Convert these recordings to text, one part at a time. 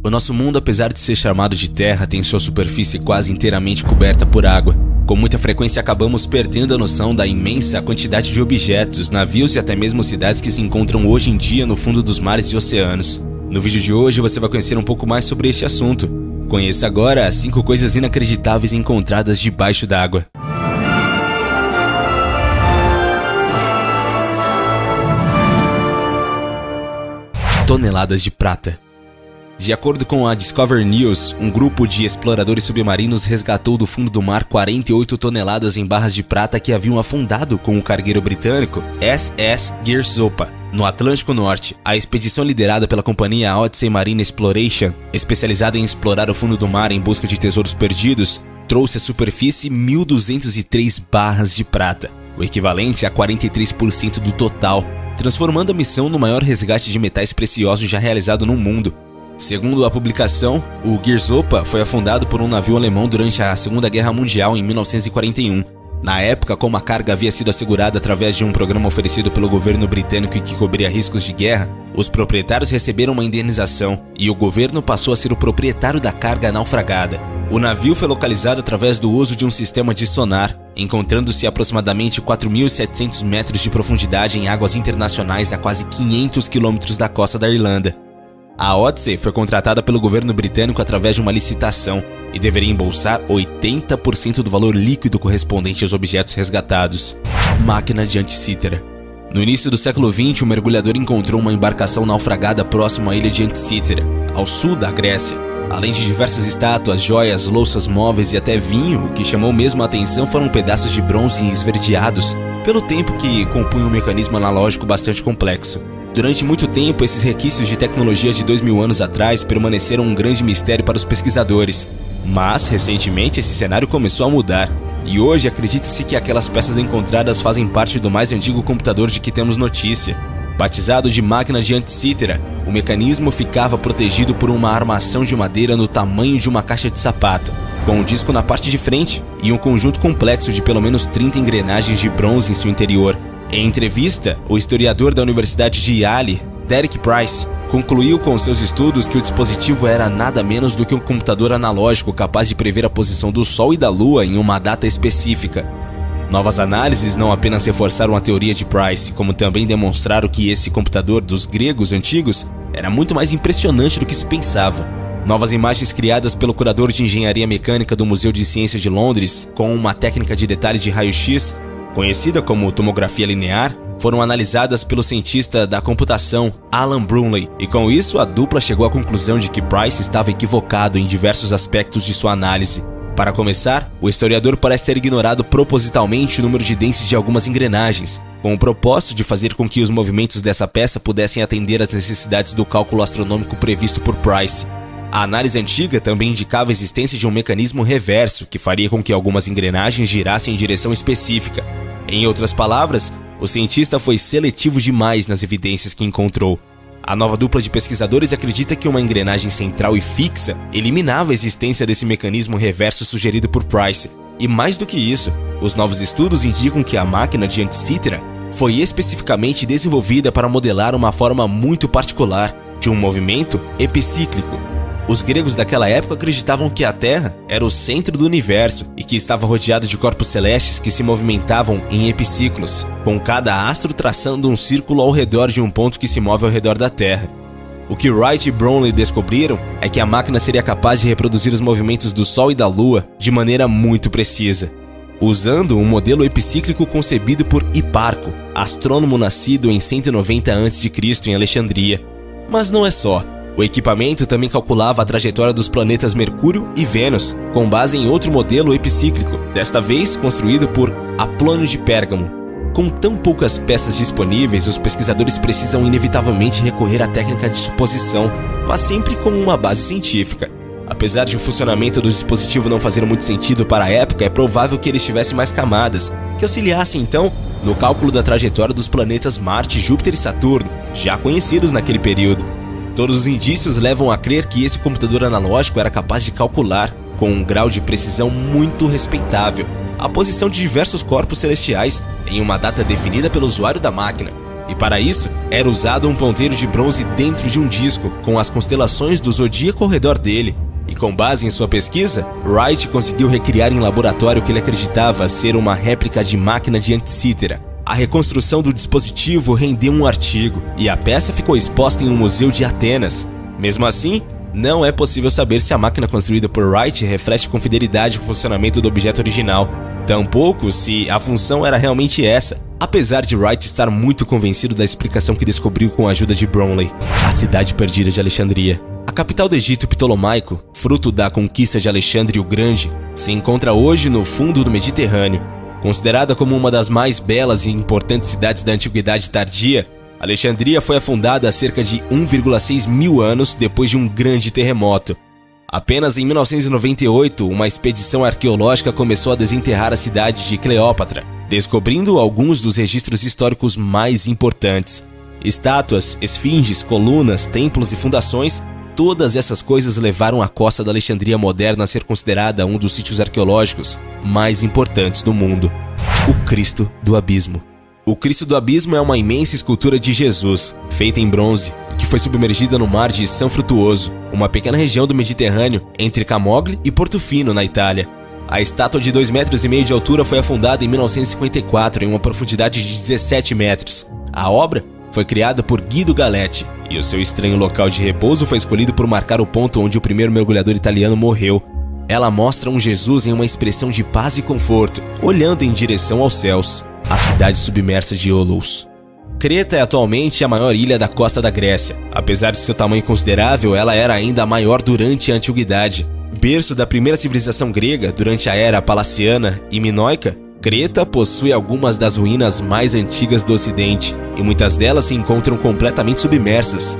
O nosso mundo, apesar de ser chamado de Terra, tem sua superfície quase inteiramente coberta por água. Com muita frequência acabamos perdendo a noção da imensa quantidade de objetos, navios e até mesmo cidades que se encontram hoje em dia no fundo dos mares e oceanos. No vídeo de hoje você vai conhecer um pouco mais sobre este assunto. Conheça agora as 5 coisas inacreditáveis encontradas debaixo d'água. Toneladas de prata. De acordo com a Discovery News, um grupo de exploradores submarinos resgatou do fundo do mar 48 toneladas em barras de prata que haviam afundado com o cargueiro britânico SS Gearzopa, no Atlântico Norte. A expedição liderada pela companhia Odyssey Marine Exploration, especializada em explorar o fundo do mar em busca de tesouros perdidos, trouxe à superfície 1.203 barras de prata, o equivalente a 43% do total, transformando a missão no maior resgate de metais preciosos já realizado no mundo. Segundo a publicação, o Gearzopa foi afundado por um navio alemão durante a Segunda Guerra Mundial em 1941. Na época, como a carga havia sido assegurada através de um programa oferecido pelo governo britânico e que cobria riscos de guerra, os proprietários receberam uma indenização e o governo passou a ser o proprietário da carga naufragada. O navio foi localizado através do uso de um sistema de sonar, encontrando-se a aproximadamente 4.700 metros de profundidade em águas internacionais a quase 500 quilômetros da costa da Irlanda. A Odyssey foi contratada pelo governo britânico através de uma licitação e deveria embolsar 80% do valor líquido correspondente aos objetos resgatados. Máquina de Anticythera. No início do século XX, o mergulhador encontrou uma embarcação naufragada próximo à ilha de Anticythera, ao sul da Grécia. Além de diversas estátuas, joias, louças móveis e até vinho, o que chamou mesmo a atenção foram pedaços de bronze esverdeados, pelo tempo que compunham um mecanismo analógico bastante complexo. Durante muito tempo, esses requisitos de tecnologia de 2000 anos atrás permaneceram um grande mistério para os pesquisadores. Mas, recentemente, esse cenário começou a mudar. E hoje acredita-se que aquelas peças encontradas fazem parte do mais antigo computador de que temos notícia. Batizado de máquina de Anticythera, o mecanismo ficava protegido por uma armação de madeira no tamanho de uma caixa de sapato, com um disco na parte de frente e um conjunto complexo de pelo menos 30 engrenagens de bronze em seu interior. Em entrevista, o historiador da Universidade de Yale, Derek Price, concluiu com seus estudos que o dispositivo era nada menos do que um computador analógico capaz de prever a posição do Sol e da Lua em uma data específica. Novas análises não apenas reforçaram a teoria de Price, como também demonstraram que esse computador dos gregos antigos era muito mais impressionante do que se pensava. Novas imagens criadas pelo curador de engenharia mecânica do Museu de Ciências de Londres, com uma técnica de detalhes de raio-x, conhecida como tomografia linear, foram analisadas pelo cientista da computação Alan Brunley, e com isso a dupla chegou à conclusão de que Price estava equivocado em diversos aspectos de sua análise. Para começar, o historiador parece ter ignorado propositalmente o número de dentes de algumas engrenagens, com o propósito de fazer com que os movimentos dessa peça pudessem atender às necessidades do cálculo astronômico previsto por Price. A análise antiga também indicava a existência de um mecanismo reverso que faria com que algumas engrenagens girassem em direção específica. Em outras palavras, o cientista foi seletivo demais nas evidências que encontrou. A nova dupla de pesquisadores acredita que uma engrenagem central e fixa eliminava a existência desse mecanismo reverso sugerido por Price. E mais do que isso, os novos estudos indicam que a máquina de Anticythera foi especificamente desenvolvida para modelar uma forma muito particular de um movimento epicíclico. Os gregos daquela época acreditavam que a Terra era o centro do universo e que estava rodeado de corpos celestes que se movimentavam em epiciclos, com cada astro traçando um círculo ao redor de um ponto que se move ao redor da Terra. O que Wright e Bromley descobriram é que a máquina seria capaz de reproduzir os movimentos do Sol e da Lua de maneira muito precisa, usando um modelo epicíclico concebido por Hiparco, astrônomo nascido em 190 a.C. em Alexandria. Mas não é só. O equipamento também calculava a trajetória dos planetas Mercúrio e Vênus, com base em outro modelo epicíclico, desta vez construído por Aplônio de Pérgamo. Com tão poucas peças disponíveis, os pesquisadores precisam inevitavelmente recorrer à técnica de suposição, mas sempre com uma base científica. Apesar de o funcionamento do dispositivo não fazer muito sentido para a época, é provável que ele tivesse mais camadas, que auxiliassem então no cálculo da trajetória dos planetas Marte, Júpiter e Saturno, já conhecidos naquele período. Todos os indícios levam a crer que esse computador analógico era capaz de calcular, com um grau de precisão muito respeitável, a posição de diversos corpos celestiais em uma data definida pelo usuário da máquina, E para isso, era usado um ponteiro de bronze dentro de um disco, com as constelações do zodíaco ao redor dele. E com base em sua pesquisa, Wright conseguiu recriar em laboratório o que ele acreditava ser uma réplica de máquina de Antícera. A reconstrução do dispositivo rendeu um artigo, e a peça ficou exposta em um museu de Atenas. Mesmo assim, não é possível saber se a máquina construída por Wright reflete com fidelidade o funcionamento do objeto original. Tampouco se a função era realmente essa, apesar de Wright estar muito convencido da explicação que descobriu com a ajuda de Bromley. A cidade perdida de Alexandria. A capital do Egito Ptolomaico, fruto da conquista de Alexandre o Grande, se encontra hoje no fundo do Mediterrâneo. Considerada como uma das mais belas e importantes cidades da Antiguidade Tardia, Alexandria foi afundada há cerca de 1,6 mil anos depois de um grande terremoto. Apenas em 1998, uma expedição arqueológica começou a desenterrar a cidade de Cleópatra, descobrindo alguns dos registros históricos mais importantes. Estátuas, esfinges, colunas, templos e fundações, todas essas coisas levaram a costa da Alexandria moderna a ser considerada um dos sítios arqueológicos mais importantes do mundo. O Cristo do Abismo. O Cristo do Abismo é uma imensa escultura de Jesus, feita em bronze, que foi submergida no mar de São Frutuoso, uma pequena região do Mediterrâneo entre Camogli e Portofino, na Itália. A estátua de 2,5 metros de altura foi afundada em 1954 em uma profundidade de 17 metros. A obra foi criada por Guido Galetti, e o seu estranho local de repouso foi escolhido por marcar o ponto onde o primeiro mergulhador italiano morreu. Ela mostra um Jesus em uma expressão de paz e conforto, olhando em direção aos céus. A cidade submersa de Olos. Creta é atualmente a maior ilha da costa da Grécia. Apesar de seu tamanho considerável, ela era ainda a maior durante a Antiguidade. Berço da primeira civilização grega durante a era palaciana e minoica, Creta possui algumas das ruínas mais antigas do Ocidente, e muitas delas se encontram completamente submersas.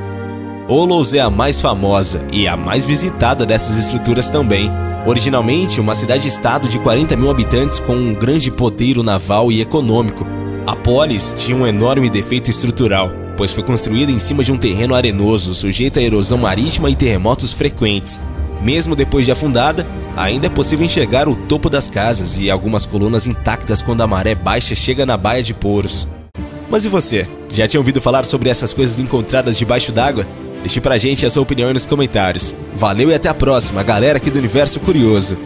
Olos é a mais famosa e a mais visitada dessas estruturas também. Originalmente uma cidade-estado de 40 mil habitantes com um grande poderio naval e econômico, a polis tinha um enorme defeito estrutural, pois foi construída em cima de um terreno arenoso, sujeito a erosão marítima e terremotos frequentes. Mesmo depois de afundada, ainda é possível enxergar o topo das casas e algumas colunas intactas quando a maré baixa chega na Baía de Poros. Mas e você? Já tinha ouvido falar sobre essas coisas encontradas debaixo d'água? Deixe pra gente a sua opinião aí nos comentários. Valeu e até a próxima, galera aqui do Universo Curioso.